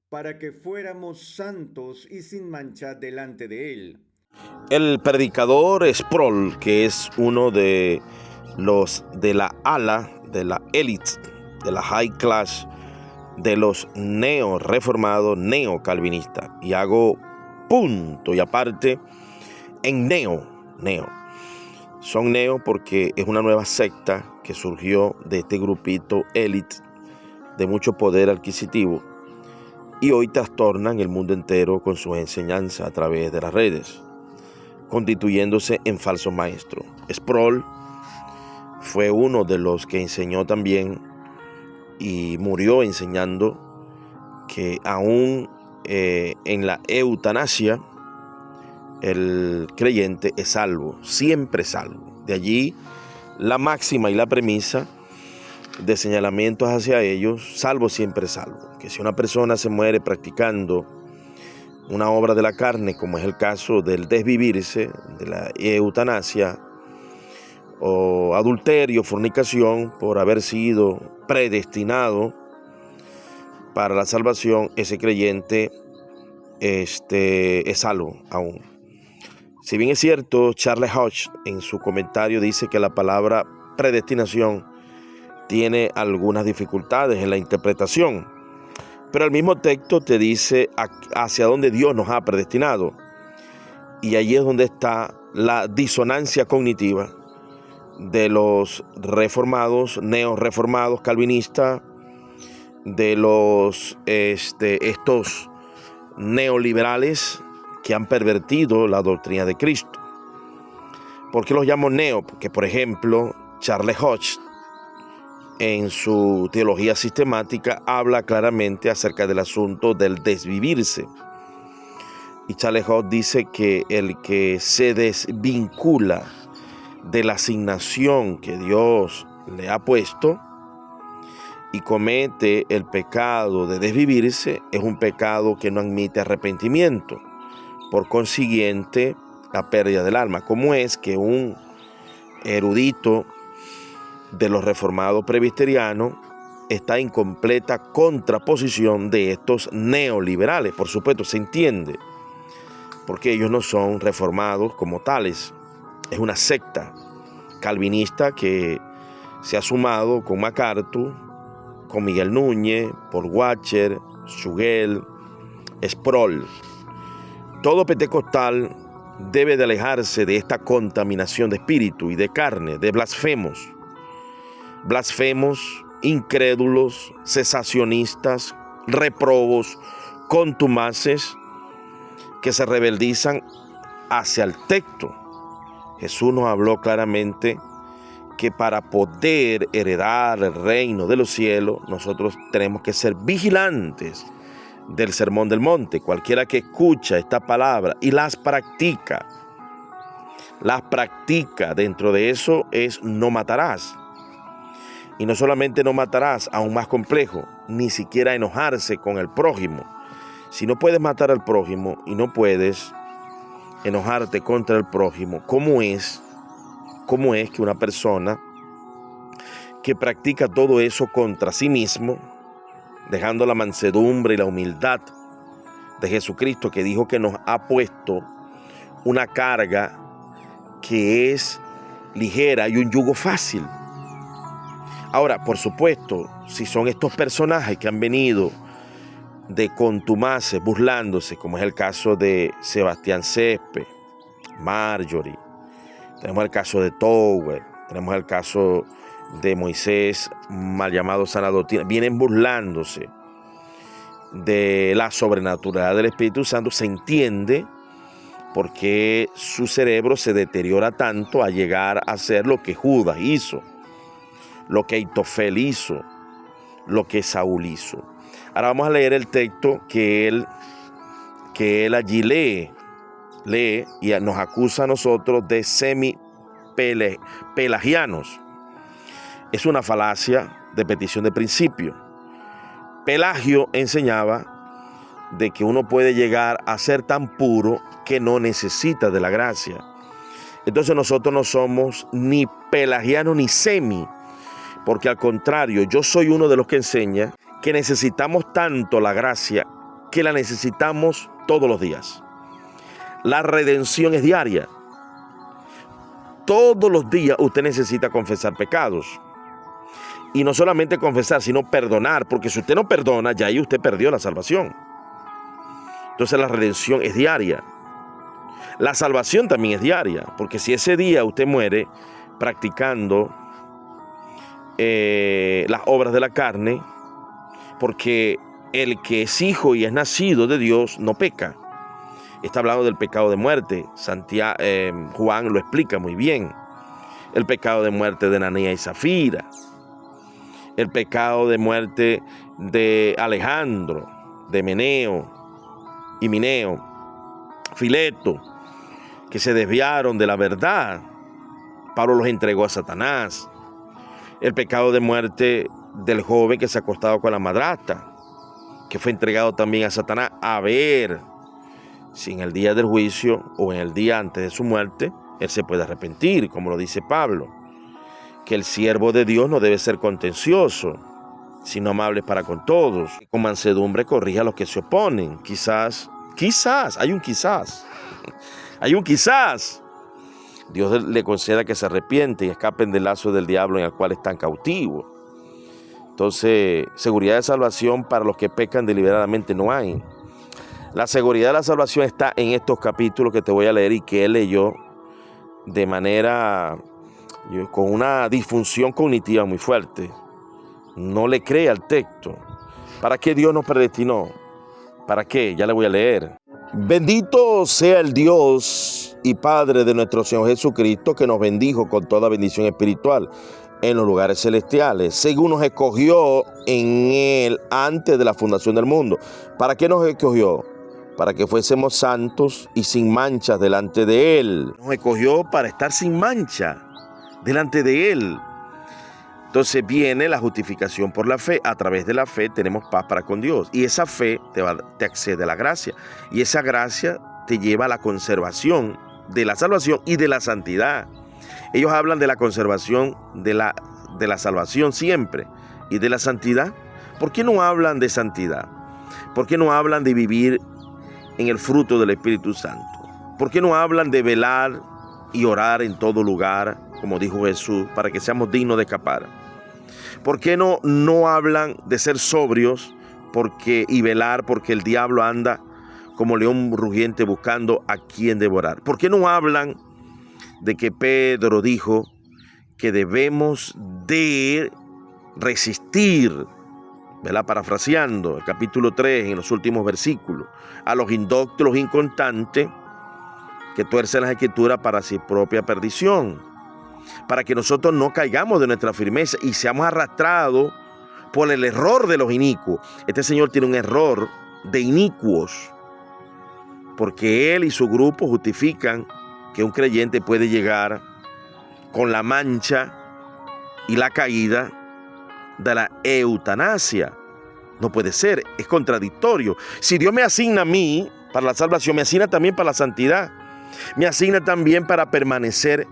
para que fuéramos santos y sin mancha delante de Él. El predicador Sproul, que es uno de los de la ala, de la élite, de la high class, de los neo-reformados, neo-calvinistas. Y hago punto y aparte en neo. Son neo porque es una nueva secta que surgió de este grupito élite de mucho poder adquisitivo y hoy trastornan el mundo entero con sus enseñanzas a través de las redes, constituyéndose en falsos maestros. Sproul fue uno de los que enseñó también y murió enseñando que aún en la eutanasia el creyente es salvo, siempre salvo. De allí la máxima y la premisa de señalamientos hacia ellos: salvo, siempre salvo. Que si una persona se muere practicando una obra de la carne, como es el caso del desvivirse, de la eutanasia, o adulterio, fornicación, por haber sido predestinado para la salvación, ese creyente es salvo aún. Si bien es cierto, Charles Hodge en su comentario dice que la palabra predestinación tiene algunas dificultades en la interpretación, pero el mismo texto te dice hacia dónde Dios nos ha predestinado, y allí es donde está la disonancia cognitiva de los reformados, neorreformados, calvinistas, de los estos neoliberales que han pervertido la doctrina de Cristo. ¿Por qué los llamo neo? Porque, por ejemplo, Charles Hodge en su teología sistemática habla claramente acerca del asunto del desvivirse. Y Charles Hodge dice que el que se desvincula de la asignación que Dios le ha puesto y comete el pecado de desvivirse es un pecado que no admite arrepentimiento. Por consiguiente, la pérdida del alma. ¿Cómo es que un erudito de los reformados presbiterianos está en completa contraposición de estos neoliberales? Por supuesto, se entiende, porque ellos no son reformados como tales. Es una secta calvinista que se ha sumado con MacArthur, con Miguel Núñez, Paul Washer, Shugel, Sproul. Todo pentecostal debe de alejarse de esta contaminación de espíritu y de carne, de blasfemos, incrédulos, cesacionistas, reprobos, contumaces, que se rebeldizan hacia el texto. Jesús nos habló claramente que para poder heredar el reino de los cielos, nosotros tenemos que ser vigilantes del Sermón del Monte. Cualquiera que escucha esta palabra y las practica, dentro de eso es no matarás. Y no solamente no matarás, aún más complejo, ni siquiera enojarse con el prójimo. Si no puedes matar al prójimo y no puedes enojarte contra el prójimo, ¿cómo es que una persona que practica todo eso contra sí mismo, dejando la mansedumbre y la humildad de Jesucristo, que dijo que nos ha puesto una carga que es ligera y un yugo fácil? Ahora, por supuesto, si son estos personajes que han venido de contumaces, burlándose, como es el caso de Sebastián Césped, Marjorie, tenemos el caso de Tower, tenemos el caso de Moisés, mal llamado sana doctrina, vienen burlándose de la sobrenaturalidad del Espíritu Santo, se entiende por qué su cerebro se deteriora tanto a llegar a hacer lo que Judas hizo, lo que Aitofel hizo, lo que Saúl hizo. Ahora vamos a leer el texto que él allí lee y nos acusa a nosotros de semi-pelagianos. Es una falacia de petición de principio. Pelagio enseñaba de que uno puede llegar a ser tan puro que no necesita de la gracia. Entonces nosotros no somos ni pelagianos ni semi, porque al contrario, yo soy uno de los que enseña que necesitamos tanto la gracia que la necesitamos todos los días. La redención es diaria. Todos los días usted necesita confesar pecados. Y no solamente confesar, sino perdonar, porque si usted no perdona, ya ahí usted perdió la salvación. Entonces la redención es diaria. La salvación también es diaria, porque si ese día usted muere practicando las obras de la carne, porque el que es hijo y es nacido de Dios no peca. Está hablando del pecado de muerte. Juan lo explica muy bien. El pecado de muerte de Ananías y Zafira. El pecado de muerte de Alejandro, de Meneo y Mineo, Fileto, que se desviaron de la verdad. Pablo los entregó a Satanás. El pecado de muerte del joven que se ha acostado con la madrastra, que fue entregado también a Satanás, a ver si en el día del juicio o en el día antes de su muerte él se puede arrepentir, como lo dice Pablo, que el siervo de Dios no debe ser contencioso, sino amable para con todos, con mansedumbre corrija a los que se oponen. Quizás, hay un quizás, Dios le conceda que se arrepiente y escapen del lazo del diablo en el cual están cautivos. Entonces, seguridad de salvación para los que pecan deliberadamente no hay. La seguridad de la salvación está en estos capítulos que te voy a leer y que él leyó de manera, con una disfunción cognitiva muy fuerte. No le cree al texto. ¿Para qué Dios nos predestinó? ¿Para qué? Ya le voy a leer. Bendito sea el Dios y Padre de nuestro Señor Jesucristo, que nos bendijo con toda bendición espiritual en los lugares celestiales, según nos escogió en Él antes de la fundación del mundo. ¿Para qué nos escogió? Para que fuésemos santos y sin manchas delante de Él. Nos escogió para estar sin mancha delante de Él. Entonces viene la justificación por la fe. A través de la fe tenemos paz para con Dios. Y esa fe te accede a la gracia. Y esa gracia te lleva a la conservación de la salvación y de la santidad. Ellos hablan de la conservación de la salvación siempre. Y de la santidad. ¿Por qué no hablan de santidad? ¿Por qué no hablan de vivir en el fruto del Espíritu Santo? ¿Por qué no hablan de velar y orar en todo lugar, como dijo Jesús, para que seamos dignos de escapar? ¿Por qué no hablan de ser sobrios y velar porque el diablo anda como león rugiente buscando a quien devorar? ¿Por qué no hablan de que Pedro dijo que debemos de resistir, ¿verdad? Parafraseando el capítulo 3 en los últimos versículos, a los indoctos, los inconstantes, que tuercen las escrituras para su propia perdición, para que nosotros no caigamos de nuestra firmeza y seamos arrastrados por el error de los inicuos. Este señor tiene un error de inicuos, porque él y su grupo justifican que un creyente puede llegar con la mancha y la caída de la eutanasia. No puede ser, es contradictorio. Si Dios me asigna a mí para la salvación, me asigna también para la santidad. Me asigna también para permanecer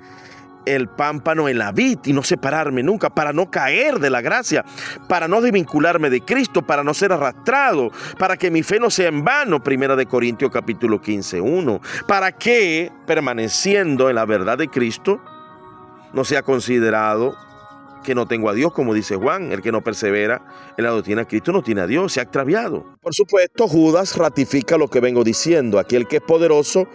el pámpano en la vid y no separarme nunca, para no caer de la gracia, para no desvincularme de Cristo, para no ser arrastrado, para que mi fe no sea en vano. 1 Corintios capítulo 15:1. Para que, permaneciendo en la verdad de Cristo, no sea considerado que no tengo a Dios, como dice Juan. El que no persevera en la doctrina de Cristo no tiene a Dios, se ha extraviado. Por supuesto, Judas ratifica lo que vengo diciendo. Aquel que es poderoso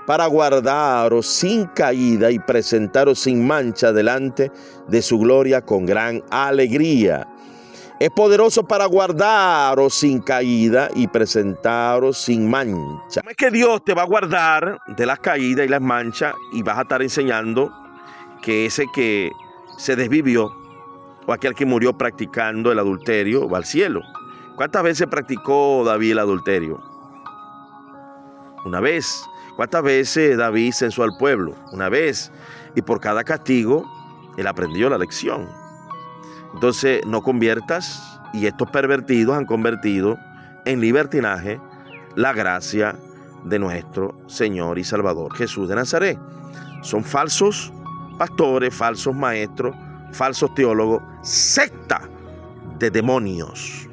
para guardaros sin caída y presentaros sin mancha delante de su gloria con gran alegría. Es poderoso para guardaros sin caída y presentaros sin mancha. No es que Dios te va a guardar de las caídas y las manchas y vas a estar enseñando que ese que se desvivió o aquel que murió practicando el adulterio va al cielo. ¿Cuántas veces practicó David el adulterio? Una vez. ¿Cuántas veces David censó al pueblo? Una vez. Y por cada castigo, él aprendió la lección. Entonces, no conviertas, y estos pervertidos han convertido en libertinaje la gracia de nuestro Señor y Salvador Jesús de Nazaret. Son falsos pastores, falsos maestros, falsos teólogos, secta de demonios.